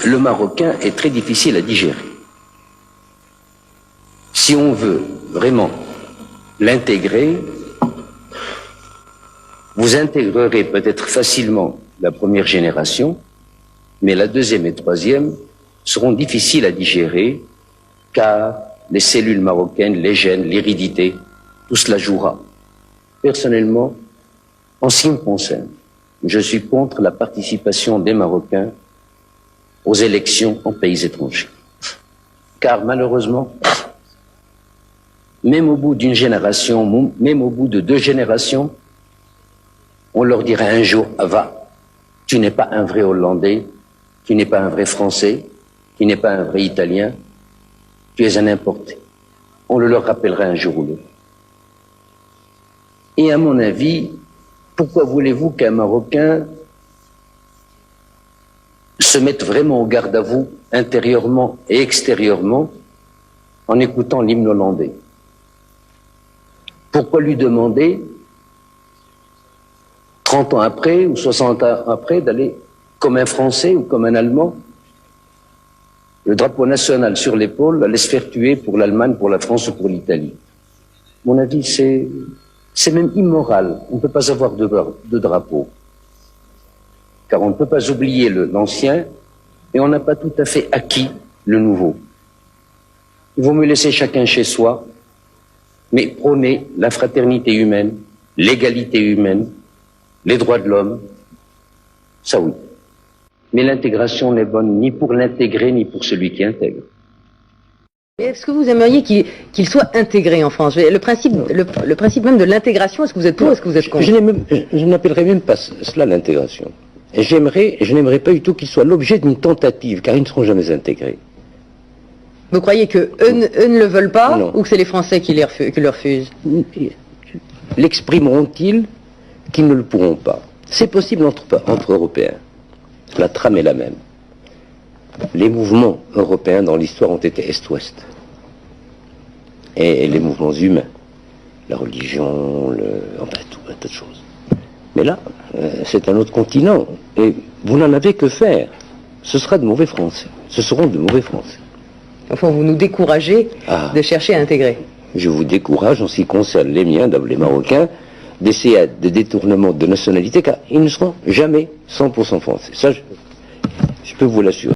le marocain est très difficile à digérer. Si on veut vraiment l'intégrer, vous intégrerez peut-être facilement la première génération, mais la deuxième et troisième seront difficiles à digérer, car les cellules marocaines, les gènes, l'hérédité, tout cela jouera. Personnellement, en ce qui me concerne, je suis contre la participation des Marocains aux élections en pays étrangers. Car malheureusement, même au bout d'une génération, même au bout de 2 générations, on leur dira un jour, va, tu n'es pas un vrai Hollandais, tu n'es pas un vrai Français, tu n'es pas un vrai Italien, tu es un importé. On le leur rappellera un jour ou l'autre. Et à mon avis, pourquoi voulez-vous qu'un Marocain se mette vraiment au garde à vous, intérieurement et extérieurement, en écoutant l'hymne hollandais? Pourquoi lui demander, 30 ans après ou 60 ans après, d'aller comme un Français ou comme un Allemand, le drapeau national sur l'épaule, aller se faire tuer pour l'Allemagne, pour la France ou pour l'Italie? À mon avis, c'est même immoral. On ne peut pas avoir de drapeau. Car on ne peut pas oublier l'ancien et on n'a pas tout à fait acquis le nouveau. Il vaut mieux laisser chacun chez soi, mais prôner la fraternité humaine, l'égalité humaine, les droits de l'homme, ça oui. Mais l'intégration n'est bonne ni pour l'intégrer, ni pour celui qui intègre. Est-ce que vous aimeriez qu'il soit intégré en France? Le principe même de l'intégration, est-ce que vous êtes pour, est-ce que vous êtes contre? Je n'appellerais même pas cela l'intégration. Et je n'aimerais pas du tout qu'il soit l'objet d'une tentative, car ils ne seront jamais intégrés. Vous croyez qu'eux ne le veulent pas, non, ou que c'est les Français qui le refusent? L'exprimeront-ils qu'ils ne le pourront pas? C'est possible entre Européens. La trame est la même. Les mouvements européens dans l'histoire ont été Est-Ouest. Et les mouvements humains, la religion, enfin tout un tas de choses. Mais là, c'est un autre continent. Et vous n'en avez que faire. Ce sera de mauvais Français. Ce seront de mauvais Français. Enfin, vous nous découragez de chercher à intégrer. Je vous décourage, en ce qui concerne les miens, les Marocains, d'essayer de détournement de nationalité, car ils ne seront jamais 100% français. Ça, je peux vous l'assurer.